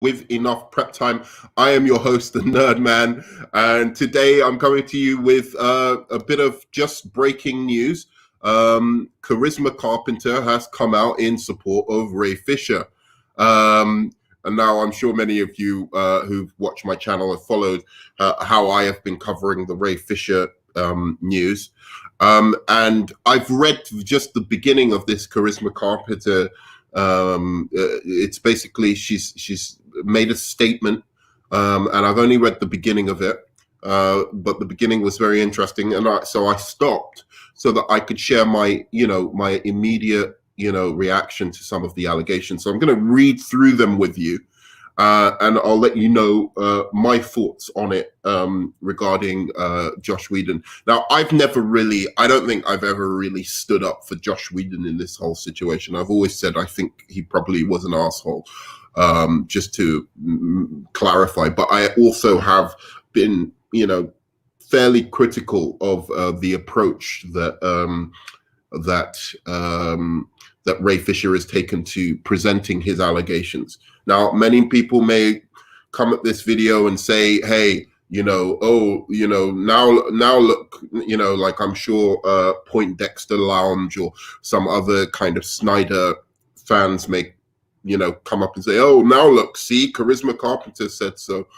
with enough prep time. I am your host, the Nerd Man, and today I'm coming to you with a bit of just breaking news. Charisma Carpenter has come out in support of Ray Fisher. And now I'm sure many of you who've watched my channel have followed how I have been covering the Ray Fisher news. And I've read just the beginning of this Charisma Carpenter. It's basically she's made a statement, and I've only read the beginning of it, but the beginning was very interesting, and so I stopped so that I could share my immediate reaction to some of the allegations. So I'm going to read through them with you, and I'll let you know my thoughts on it regarding Josh Whedon. Now, I don't think I've ever really stood up for Josh Whedon in this whole situation. I've always said I think he probably was an asshole, just to clarify. But I also have been, fairly critical of the approach that Ray Fisher has taken to presenting his allegations. Now, many people may come at this video and say, hey, now look, like I'm sure Poindexter Lounge or some other kind of Snyder fans may, come up and say, oh, now look, see, Charisma Carpenter said so,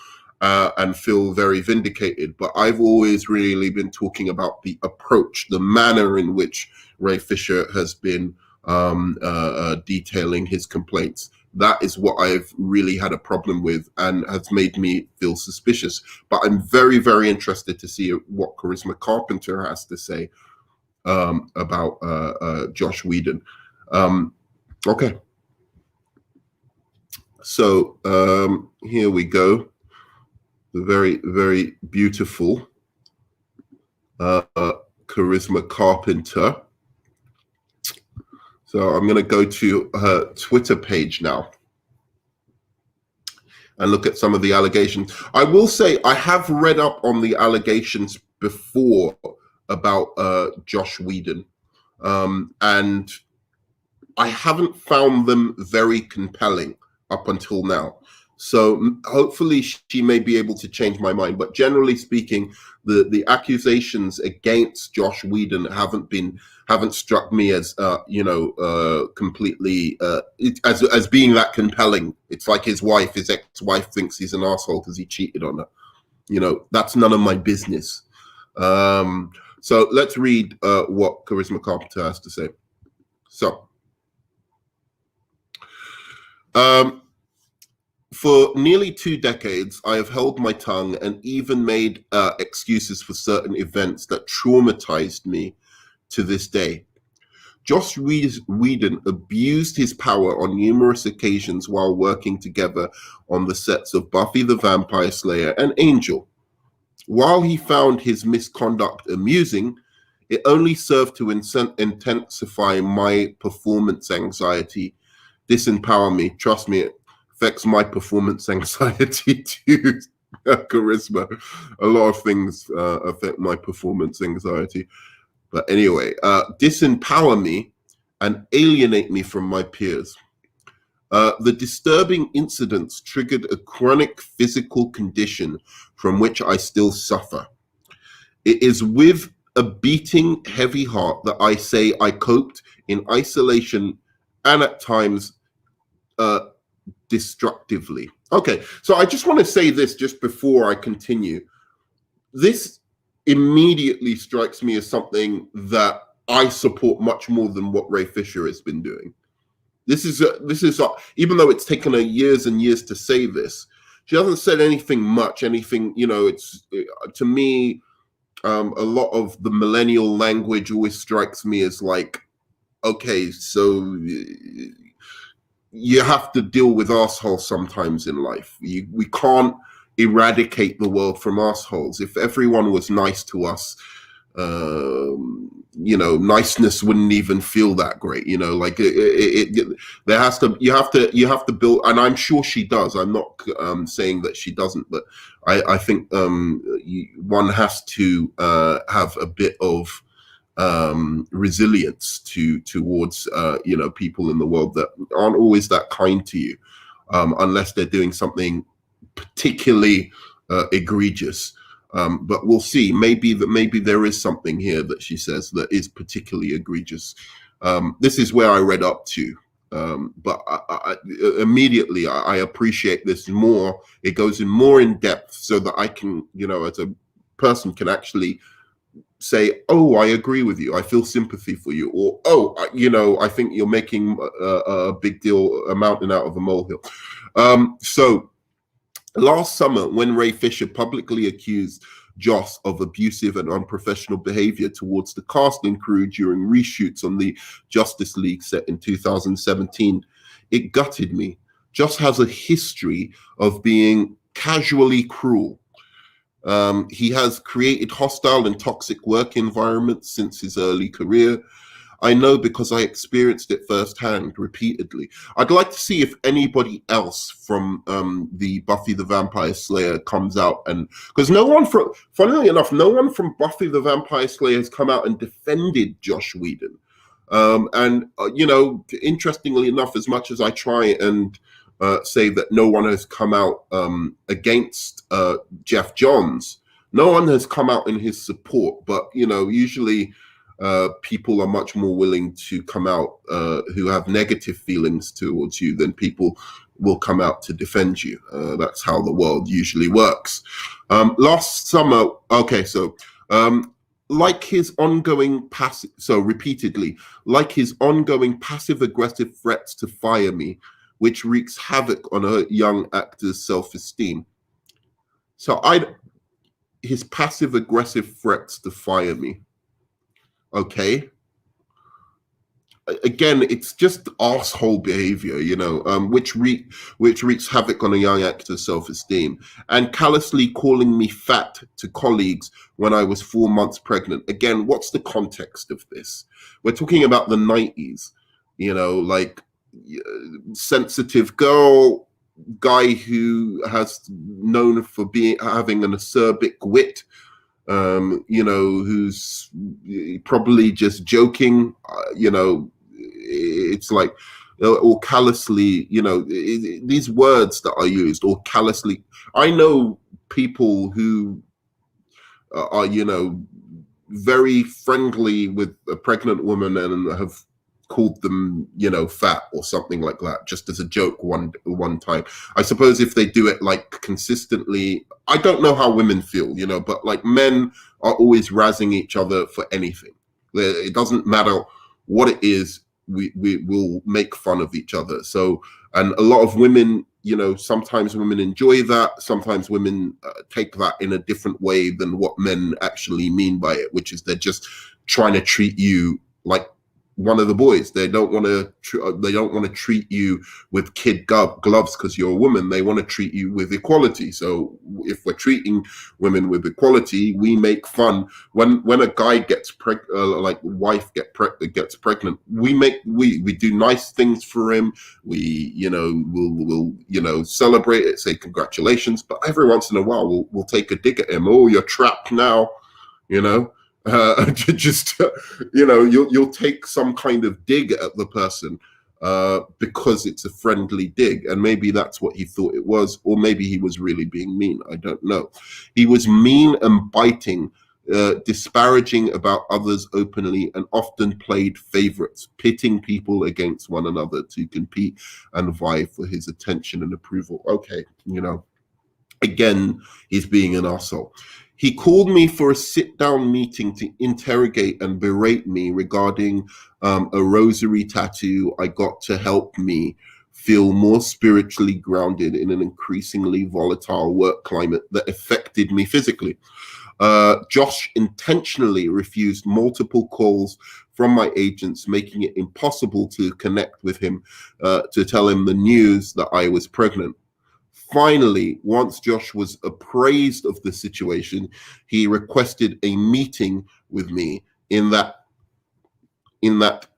and feel very vindicated. But I've always really been talking about the approach, the manner in which Ray Fisher has been detailing his complaints. That is what I've really had a problem with and has made me feel suspicious. But I'm very, very interested to see what Charisma Carpenter has to say about Josh Whedon. Okay. So here we go. The very, very beautiful Charisma Carpenter. So I'm going to go to her Twitter page now and look at some of the allegations. I will say I have read up on the allegations before about Josh Whedon, and I haven't found them very compelling up until now. So hopefully she may be able to change my mind. But generally speaking, the accusations against Josh Whedon haven't struck me as completely as being that compelling. It's like his ex-wife thinks he's an asshole because he cheated on her. That's none of my business. So let's read what Charisma Carpenter has to say. So. For nearly 2 decades, I have held my tongue and even made excuses for certain events that traumatized me to this day. Josh Whedon abused his power on numerous occasions while working together on the sets of Buffy the Vampire Slayer and Angel. While he found his misconduct amusing, it only served to intensify my performance anxiety, disempower me. Trust me, it affects my performance anxiety too, Charisma. A lot of things affect my performance anxiety. But anyway, disempower me and alienate me from my peers. The disturbing incidents triggered a chronic physical condition from which I still suffer. It is with a beating heavy heart that I say I coped in isolation and at times destructively. Okay, so I just want to say this just before I continue. This immediately strikes me as something that I support much more than what Ray Fisher has been doing. This is even though it's taken her years and years to say this, she hasn't said anything much. It's to me, a lot of the millennial language always strikes me as like, okay, so you have to deal with assholes sometimes in life. We can't eradicate the world from assholes. If everyone was nice to us, niceness wouldn't even feel that great. Like you have to build, and I'm sure she does. I'm not saying that she doesn't, but I think one has to have a bit of resilience towards people in the world that aren't always that kind to you. unless they're doing something particularly egregious. But we'll see. Maybe there is something here that she says that is particularly egregious. This is where I read up to. But immediately I appreciate this more. It goes in more in depth so that I can, as a person, can actually say, oh, I agree with you. I feel sympathy for you. Or, oh, I think you're making a big deal, a mountain out of a molehill. So last summer, when Ray Fisher publicly accused Joss of abusive and unprofessional behavior towards the casting crew during reshoots on the Justice League set in 2017, it gutted me. Joss has a history of being casually cruel. He has created hostile and toxic work environments since his early career. I know because I experienced it firsthand repeatedly. I'd like to see if anybody else from the Buffy the Vampire Slayer comes out, and because funnily enough, no one from Buffy the Vampire Slayer has come out and defended Joss Whedon. Interestingly enough, as much as I try and say that no one has come out against Jeff Johns, no one has come out in his support. But usually people are much more willing to come out who have negative feelings towards you than people will come out to defend you. That's how the world usually works. Last summer, like his ongoing repeatedly, like his ongoing passive-aggressive threats to fire me, which wreaks havoc on a young actor's self-esteem. His passive-aggressive threats to fire me. Okay. Again, it's just asshole behavior, which wreaks havoc on a young actor's self-esteem. And callously calling me fat to colleagues when I was 4 months pregnant. Again, what's the context of this? We're talking about the 90s, sensitive girl, guy who has known for having an acerbic wit. Who's probably just joking, it's like, or callously, these words that are used, or callously. I know people who are, very friendly with a pregnant woman and have called them, fat or something like that, just as a joke one time. I suppose if they do it like consistently, I don't know how women feel, but like men are always razzing each other for anything. It doesn't matter what it is, we will make fun of each other. So, and a lot of women, sometimes women enjoy that. Sometimes women take that in a different way than what men actually mean by it, which is they're just trying to treat you like one of the boys. They don't want to treat you with kid gloves because you're a woman. They want to treat you with equality. So if we're treating women with equality, we make fun when a guy gets wife gets pregnant. We do nice things for him. We we'll celebrate it, say congratulations. But every once in a while we'll take a dig at him. Oh, you're trapped now, you'll take some kind of dig at the person because it's a friendly dig, and maybe that's what he thought it was, or maybe he was really being mean. I don't know. He was mean and biting, disparaging about others openly, and often played favorites, pitting people against one another to compete and vie for his attention and approval. Okay, again, he's being an arsehole. He called me for a sit-down meeting to interrogate and berate me regarding a rosary tattoo I got to help me feel more spiritually grounded in an increasingly volatile work climate that affected me physically. Josh intentionally refused multiple calls from my agents, making it impossible to connect with him to tell him the news that I was pregnant. Finally, once Josh was appraised of the situation, he requested a meeting with me in that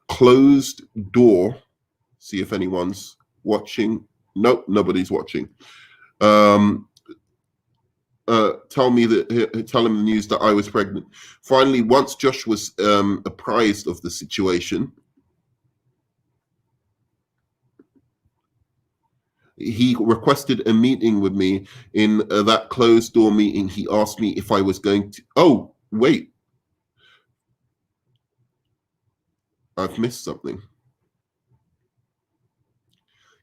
closed door. See if anyone's watching. Nope, nobody's watching. Tell him the news that I was pregnant. Finally, once Josh was apprised of the situation, He requested a meeting with me. In that closed door meeting, he asked me if I was going to. Oh, wait, I've missed something.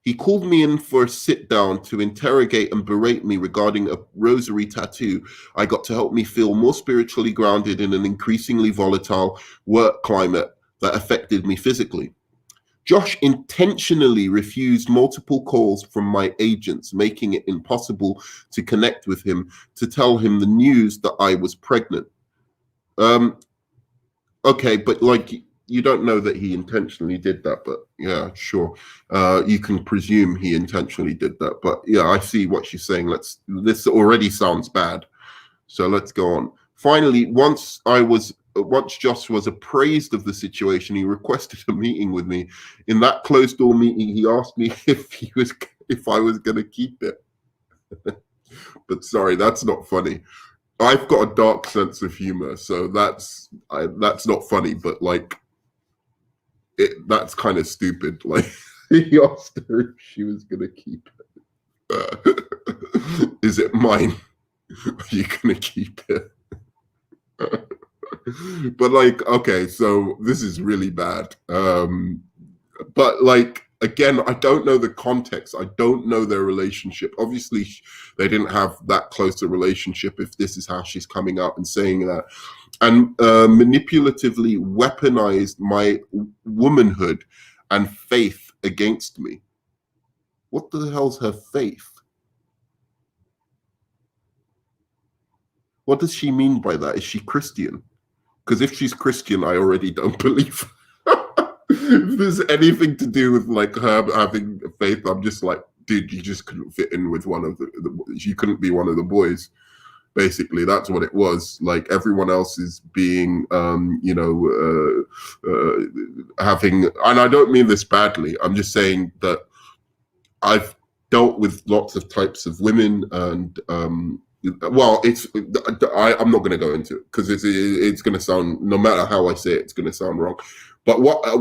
He called me in for a sit down to interrogate and berate me regarding a rosary tattoo I got to help me feel more spiritually grounded in an increasingly volatile work climate that affected me physically. Josh intentionally refused multiple calls from my agents, making it impossible to connect with him to tell him the news that I was pregnant. Um, okay, but like you don't know that he intentionally did that, but yeah, sure. You can presume he intentionally did that, but yeah, I see what she's saying. This already sounds bad, so let's go on. Finally, once Josh was appraised of the situation, he requested a meeting with me. In that closed door meeting, he asked me if I was going to keep it. But sorry, that's not funny. I've got a dark sense of humor, so that's not funny. But like, that's kind of stupid. Like, he asked her if she was going to keep it. Is it mine? Are you going to keep it? But like, okay, so this is really bad. But like, again, I don't know the context. I don't know their relationship. Obviously, they didn't have that close a relationship if this is how she's coming out and saying that. And manipulatively weaponized my womanhood and faith against me. What the hell's her faith? What does she mean by that? Is she Christian? Because if she's Christian, I already don't believe if there's anything to do with like her having faith, I'm just like, dude, you just couldn't fit in with one of you couldn't be one of the boys. Basically, that's what it was. Like everyone else is being, having, and I don't mean this badly. I'm just saying that I've dealt with lots of types of women, and well, I'm not going to go into it because it's going to sound, no matter how I say it, it's going to sound wrong. But what I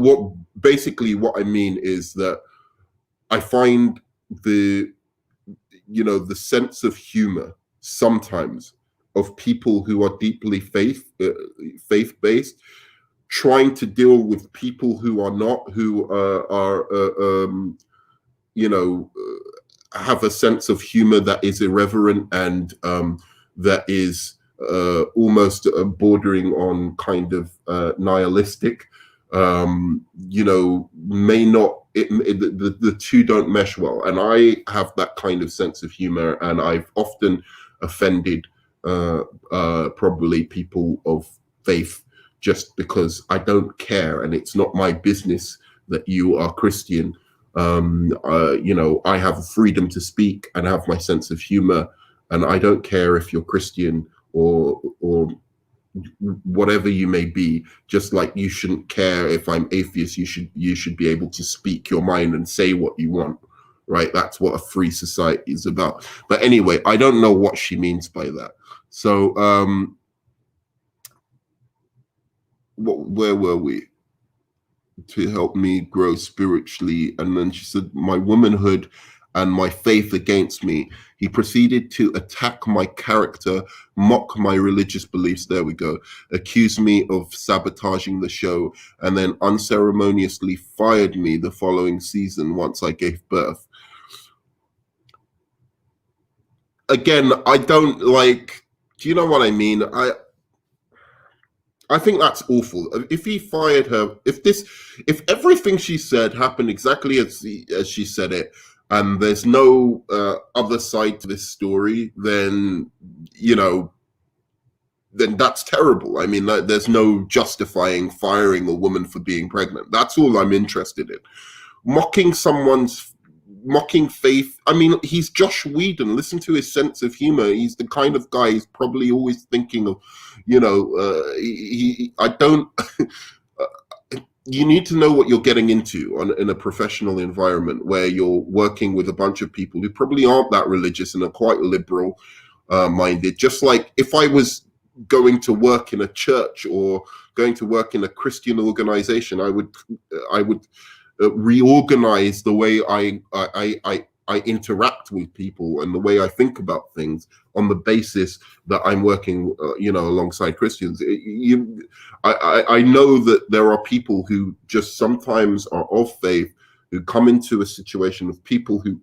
mean is that I find the sense of humor sometimes of people who are deeply faith-based, trying to deal with people who are not, who have a sense of humor that is irreverent and that is almost bordering on kind of nihilistic. May not, the two don't mesh well. And I have that kind of sense of humor, and I've often offended probably people of faith just because I don't care, and it's not my business that you are Christian. I have freedom to speak and have my sense of humor, and I don't care if you're Christian or whatever you may be. Just like you shouldn't care if I'm atheist, you should be able to speak your mind and say what you want, right? That's what a free society is about. But anyway, I don't know what she means by that. So where were we? To help me grow spiritually. And then she said, my womanhood and my faith against me. He proceeded to attack my character, mock my religious beliefs, there we go, accuse me of sabotaging the show, and then unceremoniously fired me the following season once I gave birth. Again, I don't like, do you know what I mean? I think that's awful. If he fired her, if everything she said happened exactly as she said it, and there's no other side to this story, then then that's terrible. I mean, there's no justifying firing a woman for being pregnant. That's all I'm interested in. Mocking faith. I mean, he's Josh Whedon. Listen to his sense of humor. He's the kind of guy who's probably always thinking of, I don't. You need to know what you're getting into in a professional environment where you're working with a bunch of people who probably aren't that religious and are quite liberal minded. Just like if I was going to work in a church or going to work in a Christian organization, I would reorganize the way I I interact with people and the way I think about things on the basis that I'm working, alongside Christians. I know that there are people who just sometimes are of faith, who come into a situation of people who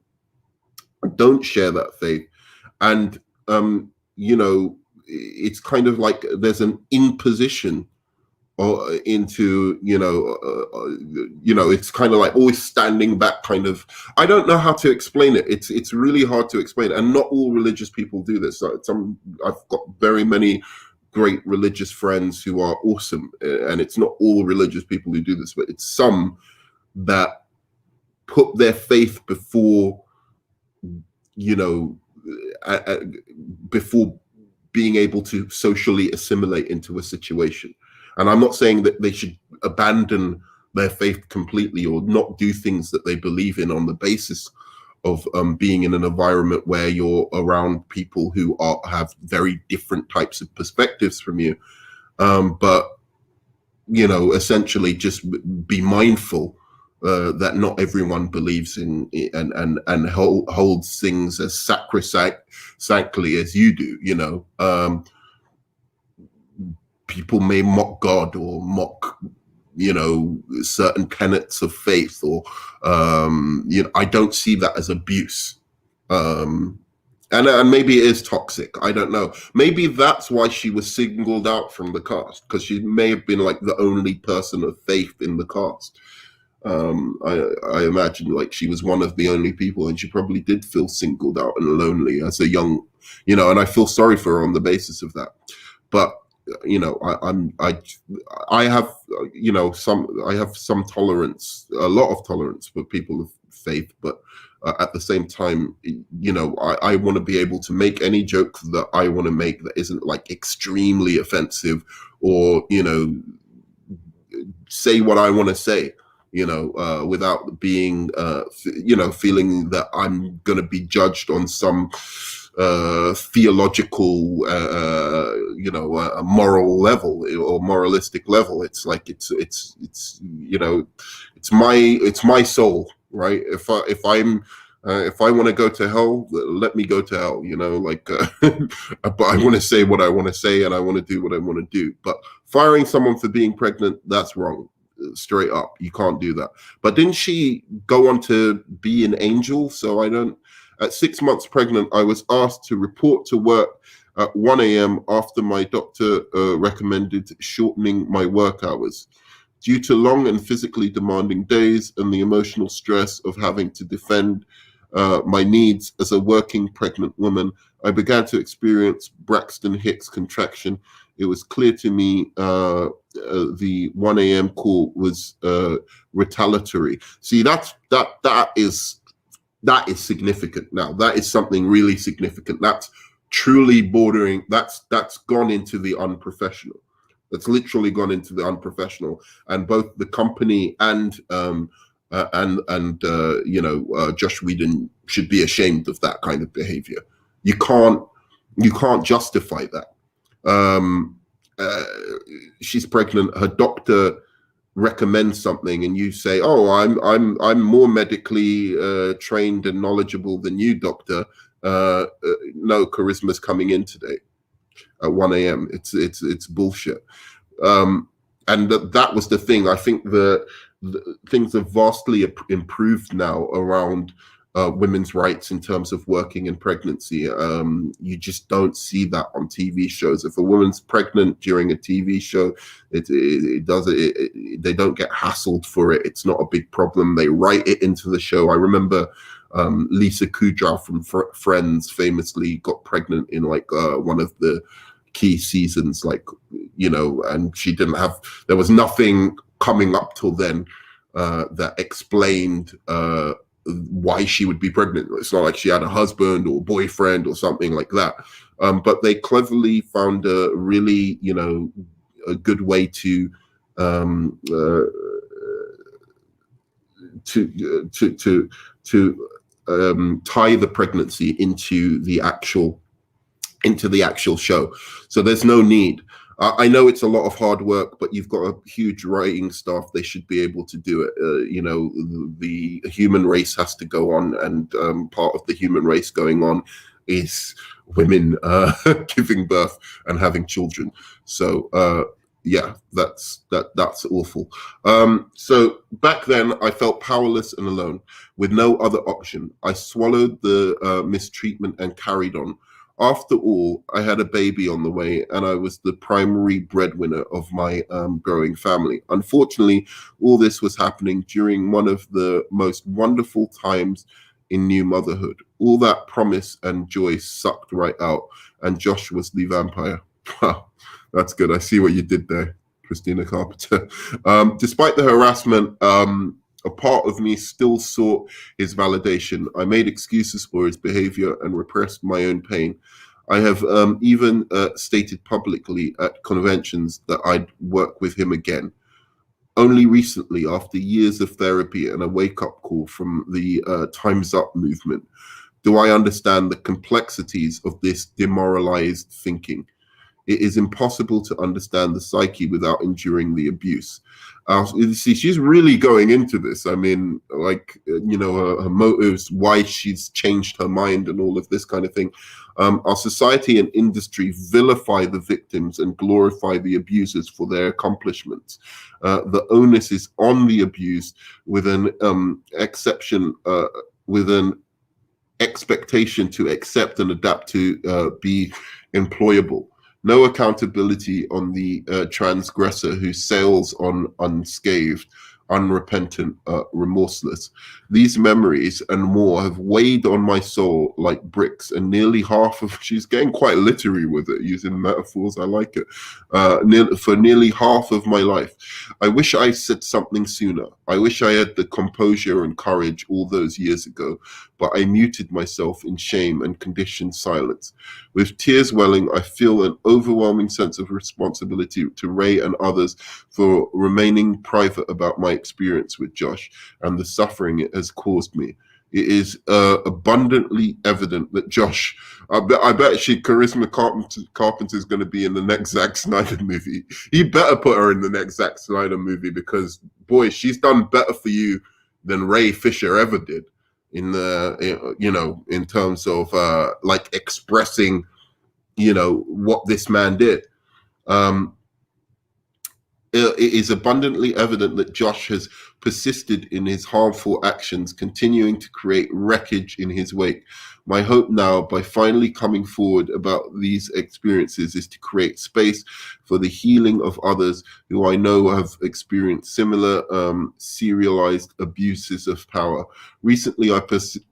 don't share that faith, and it's kind of like there's an imposition or into it's kind of like always standing back kind of. I don't know how to explain it. It's really hard to explain, and not all religious people do this. I've got very many great religious friends who are awesome, and it's not all religious people who do this, but it's some that put their faith before before being able to socially assimilate into a situation. And I'm not saying that they should abandon their faith completely or not do things that they believe in on the basis of being in an environment where you're around people who have very different types of perspectives from you. But essentially just be mindful that not everyone believes in and holds things as sacrosanctly as you do. People may mock God or mock certain tenets of faith, or I don't see that as abuse. And maybe it is toxic. I don't know. Maybe that's why she was singled out from the cast, because she may have been like the only person of faith in the cast. I imagine like she was one of the only people, and she probably did feel singled out and lonely as a young, and I feel sorry for her on the basis of that. But I have some tolerance, a lot of tolerance for people of faith, but at the same time, I want to be able to make any joke that I want to make that isn't like extremely offensive, or say what I want to say, without being feeling that I'm going to be judged on some theological a moral level or moralistic level. It's like it's my soul, right? If I want to go to hell, let me go to hell, but I want to say what I want to say, and I want to do what I want to do. But firing someone for being pregnant, that's wrong. Straight up, you can't do that. But didn't she go on to be an angel? So at 6 months pregnant, I was asked to report to work at 1 a.m. after my doctor recommended shortening my work hours. Due to long and physically demanding days and the emotional stress of having to defend my needs as a working pregnant woman, I began to experience Braxton Hicks contraction. It was clear to me the 1 a.m. call was retaliatory. See, that is significant. Now, that is something really significant. That's truly bordering. That's gone into the unprofessional. That's literally gone into the unprofessional. And both the company and Josh Whedon should be ashamed of that kind of behavior. You can't justify that. She's pregnant. Her doctor recommends something, and you say, "Oh, I'm more medically trained and knowledgeable than you, doctor." No, charisma's coming in today at 1 a.m. It's bullshit. And that was the thing. I think the things have vastly improved now around women's rights in terms of working in pregnancy. You just don't see that on TV shows. If a woman's pregnant during a TV show, they don't get hassled for it. It's not a big problem. They write it into the show. I remember Lisa Kudrow from Friends famously got pregnant in like one of the key seasons, and she didn't have. There was nothing coming up till then that explained why she would be pregnant. It's not like she had a husband or boyfriend or something like that. But they cleverly found a really, a good way to tie the pregnancy into the actual show. So there's no need. I know it's a lot of hard work, but you've got a huge writing staff. They should be able to do it. The human race has to go on, and part of the human race going on is women giving birth and having children. So yeah, that's awful. So back then, I felt powerless and alone, with no other option. I swallowed the mistreatment and carried on. After all, I had a baby on the way, and I was the primary breadwinner of my growing family. Unfortunately, all this was happening during one of the most wonderful times in new motherhood. All that promise and joy sucked right out, and Josh was the vampire. Wow, that's good. I see what you did there, Christina Carpenter. Despite the harassment, a part of me still sought his validation. I made excuses for his behavior and repressed my own pain. I have even stated publicly at conventions that I'd work with him again. Only recently, after years of therapy and a wake-up call from the Time's Up movement, do I understand the complexities of this demoralized thinking. It is impossible to understand the psyche without enduring the abuse. You see, she's really going into this. I mean, like, her motives, why she's changed her mind and all of this kind of thing. Our society and industry vilify the victims and glorify the abusers for their accomplishments. The onus is on the abused with an with an expectation to accept and adapt to be employable. No accountability on the transgressor who sails on unscathed, unrepentant, remorseless. These memories and more have weighed on my soul like bricks, and nearly half of, she's getting quite literary with it, using metaphors, I like it, for nearly half of my life. I wish I said something sooner. I wish I had the composure and courage all those years ago, but I muted myself in shame and conditioned silence. With tears welling, I feel an overwhelming sense of responsibility to Ray and others for remaining private about my experience with Josh and the suffering it has caused me. It is abundantly evident that Josh, I bet Charisma Carpenter is going to be in the next Zack Snyder movie. He better put her in the next Zack Snyder movie, because boy, she's done better for you than Ray Fisher ever did in in terms of like expressing, what this man did. It is abundantly evident that Josh has persisted in his harmful actions, continuing to create wreckage in his wake. My hope now, by finally coming forward about these experiences, is to create space for the healing of others who I know have experienced similar serialized abuses of power. Recently, I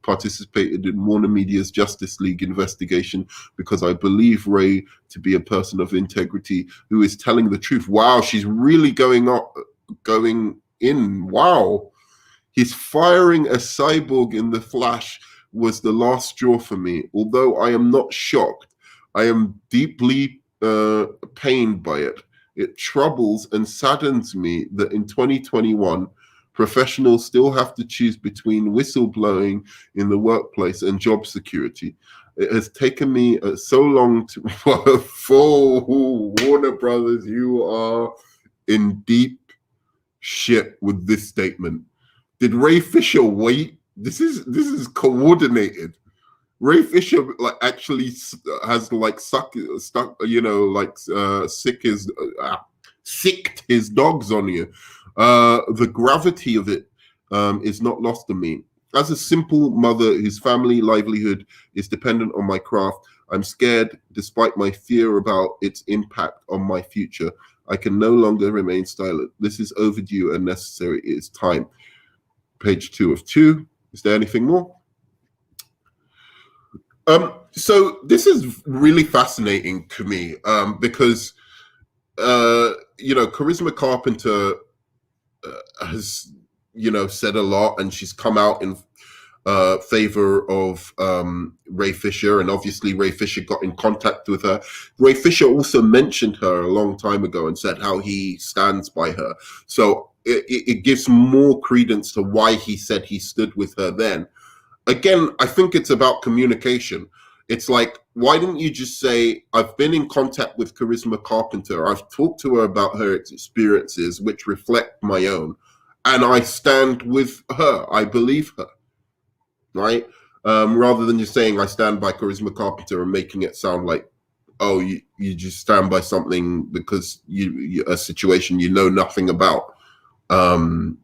participated in Warner Media's Justice League investigation because I believe Ray to be a person of integrity who is telling the truth. Wow, she's really going in. Wow. His firing a cyborg in The Flash was the last straw for me. Although I am not shocked, I am deeply pained by it. It troubles and saddens me that in 2021, professionals still have to choose between whistleblowing in the workplace and job security. It has taken me so long to... Warner Brothers, you are in deep shit with this statement. Did Ray Fisher wait? This is coordinated. Ray Fisher actually has sicked his dogs on you. The gravity of it is not lost on me. As a simple mother whose family livelihood is dependent on my craft, I'm scared, despite my fear about its impact on my future. I can no longer remain silent. This is overdue and necessary. It is time. Page 2 of 2. Is there anything more? So this is really fascinating to me because, Charisma Carpenter has, said a lot, and she's come out in favor of Ray Fisher, and obviously Ray Fisher got in contact with her. Ray Fisher also mentioned her a long time ago and said how he stands by her. So it gives more credence to why he said he stood with her then. Again, I think it's about communication. It's like, why didn't you just say, I've been in contact with Charisma Carpenter. I've talked to her about her experiences, which reflect my own. And I stand with her. I believe her, right? Rather than just saying, I stand by Charisma Carpenter and making it sound like, oh, you just stand by something because you a situation you know nothing about. And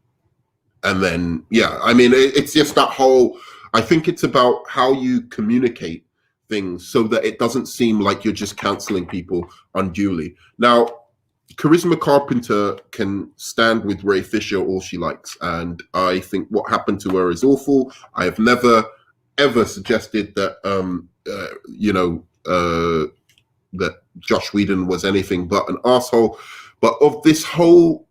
then, yeah, I mean, it's just that whole, I think it's about how you communicate things so that it doesn't seem like you're just canceling people unduly. Now, Charisma Carpenter can stand with Ray Fisher all she likes. And I think what happened to her is awful. I have never, ever suggested that, that Josh Whedon was anything but an asshole. But of this whole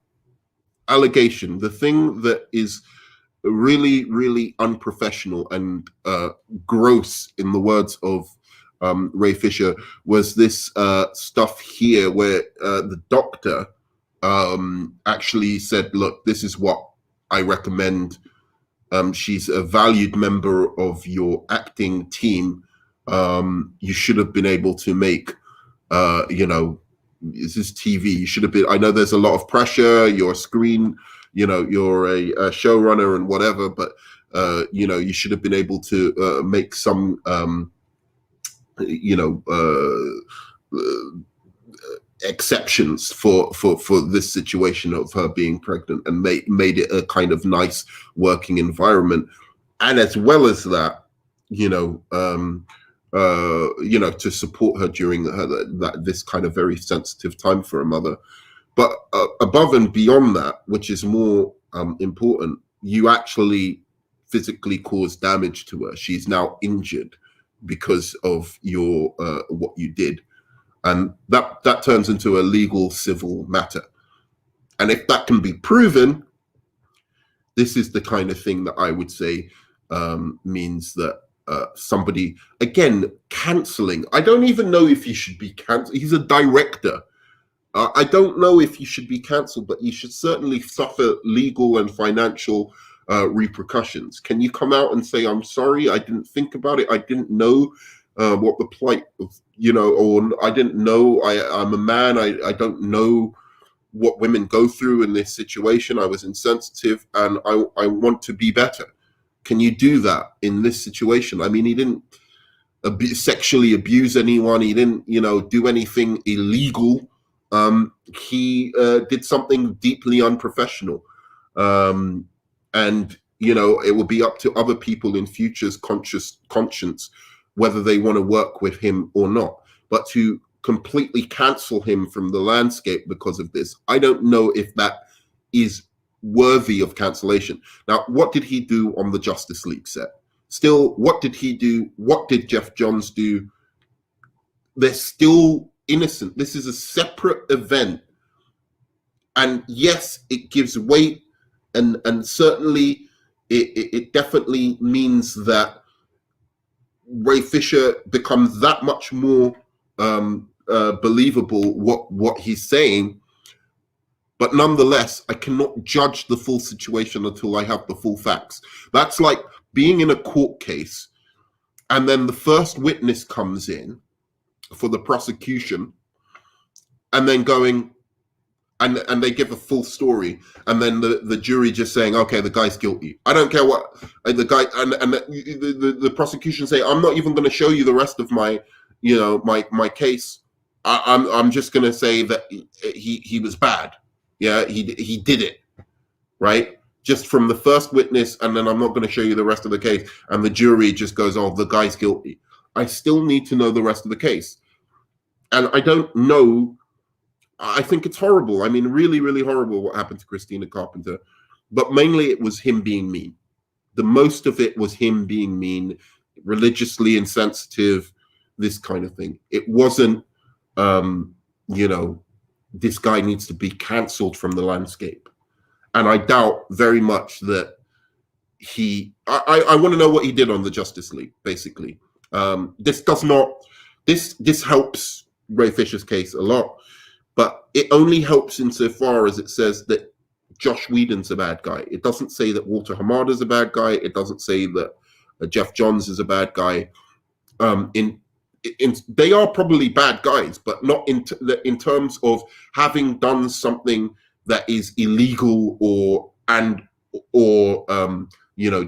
allegation, the thing that is really, really unprofessional and gross, in the words of Ray Fisher, was this stuff here where the doctor actually said, look, this is what I recommend. She's a valued member of your acting team. You should have been able to make, this is TV. You should have been, I know there's a lot of pressure, you're a screen, you're a showrunner and whatever, but, you should have been able to make some, exceptions for this situation of her being pregnant, and made it a kind of nice working environment. And as well as that, to support her during this kind of very sensitive time for a mother. But above and beyond that, which is more important, you actually physically cause damage to her. She's now injured because of your what you did, and that turns into a legal civil matter. And if that can be proven, this is the kind of thing that I would say means that somebody, again, canceling. I don't even know if he should be cancelled. He's a director. I don't know if he should be cancelled, but he should certainly suffer legal and financial repercussions. Can you come out and say, I'm sorry, I didn't think about it, I didn't know what the plight of, or I didn't know, I'm a man, I don't know what women go through in this situation, I was insensitive, and I want to be better. Can you do that in this situation? I mean, he didn't sexually abuse anyone, he didn't, do anything illegal. He did something deeply unprofessional. And, it will be up to other people in future's conscience whether they want to work with him or not. But to completely cancel him from the landscape because of this, I don't know if that is worthy of cancellation. Now, what did he do on the Justice League set? Still, what did he do? What did Jeff Johns do? They're still innocent. This is a separate event. And yes, it gives weight, and certainly it definitely means that Ray Fisher becomes that much more believable what he's saying. But nonetheless, I cannot judge the full situation until I have the full facts. That's like being in a court case, and then the first witness comes in for the prosecution, and then going, and they give a full story, and then the jury just saying, okay, the guy's guilty. I don't care what the guy, and the prosecution say, I'm not even going to show you the rest of my case. I'm just going to say that he was bad. Yeah, he did it, right? Just from the first witness, and then I'm not going to show you the rest of the case. And the jury just goes, oh, the guy's guilty. I still need to know the rest of the case. And I don't know. I think it's horrible. I mean, really, really horrible what happened to Christina Carpenter. But mainly it was him being mean. The most of it was him being mean, religiously insensitive, this kind of thing. It wasn't, this guy needs to be cancelled from the landscape. And I doubt very much that I want to know what he did on the Justice League, basically. This helps Ray Fisher's case a lot, but it only helps insofar as it says that Josh Whedon's a bad guy. It doesn't say that Walter Hamada's a bad guy. It doesn't say that Jeff Johns is a bad guy. In they are probably bad guys, but not in terms of having done something that is illegal or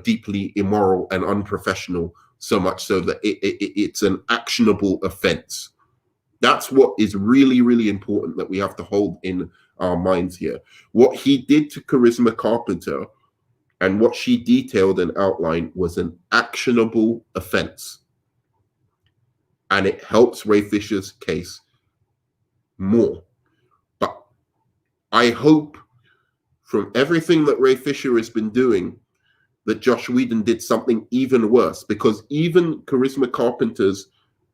deeply immoral and unprofessional, so much so that it's an actionable offense. That's what is really, really important that we have to hold in our minds here. What he did to Charisma Carpenter and what she detailed and outlined was an actionable offense. And it helps Ray Fisher's case more. But I hope from everything that Ray Fisher has been doing that Josh Whedon did something even worse, because even Charisma Carpenter's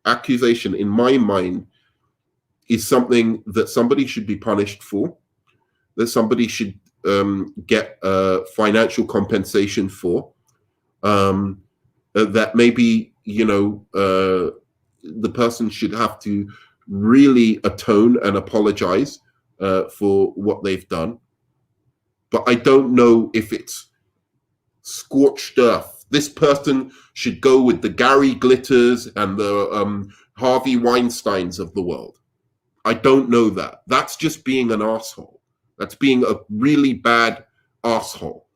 accusation, in my mind, is something that somebody should be punished for, that somebody should get financial compensation for, that maybe, the person should have to really atone and apologize for what they've done. But I don't know if it's scorched earth. This person should go with the Gary Glitters and the Harvey Weinsteins of the world. I don't know that. That's just being an asshole. That's being a really bad asshole.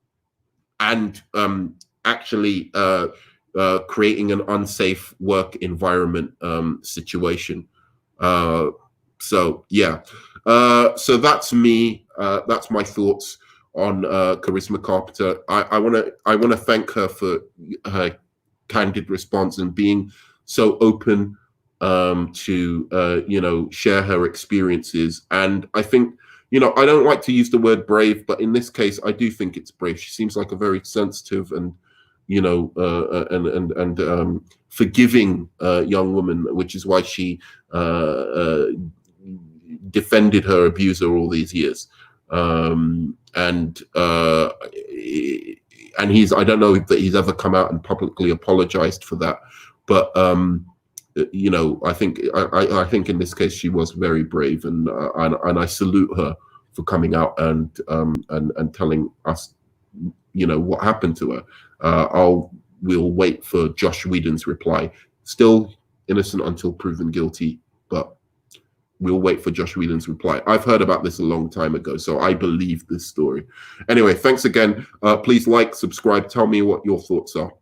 And actually creating an unsafe work environment situation. So that's me. That's my thoughts on Charisma Carpenter. I want to thank her for her candid response and being so open to share her experiences. And I think, I don't like to use the word brave, but in this case, I do think it's brave. She seems like a very sensitive and forgiving young woman, which is why she defended her abuser all these years. And he's, I don't know that he's ever come out and publicly apologized for that, but I think in this case she was very brave, and I salute her for coming out and telling us what happened to her. We'll wait for Josh Whedon's reply. Still innocent until proven guilty, but we'll wait for Josh Whedon's reply. I've heard about this a long time ago, so I believe this story. Anyway, thanks again. Please like, subscribe, tell me what your thoughts are.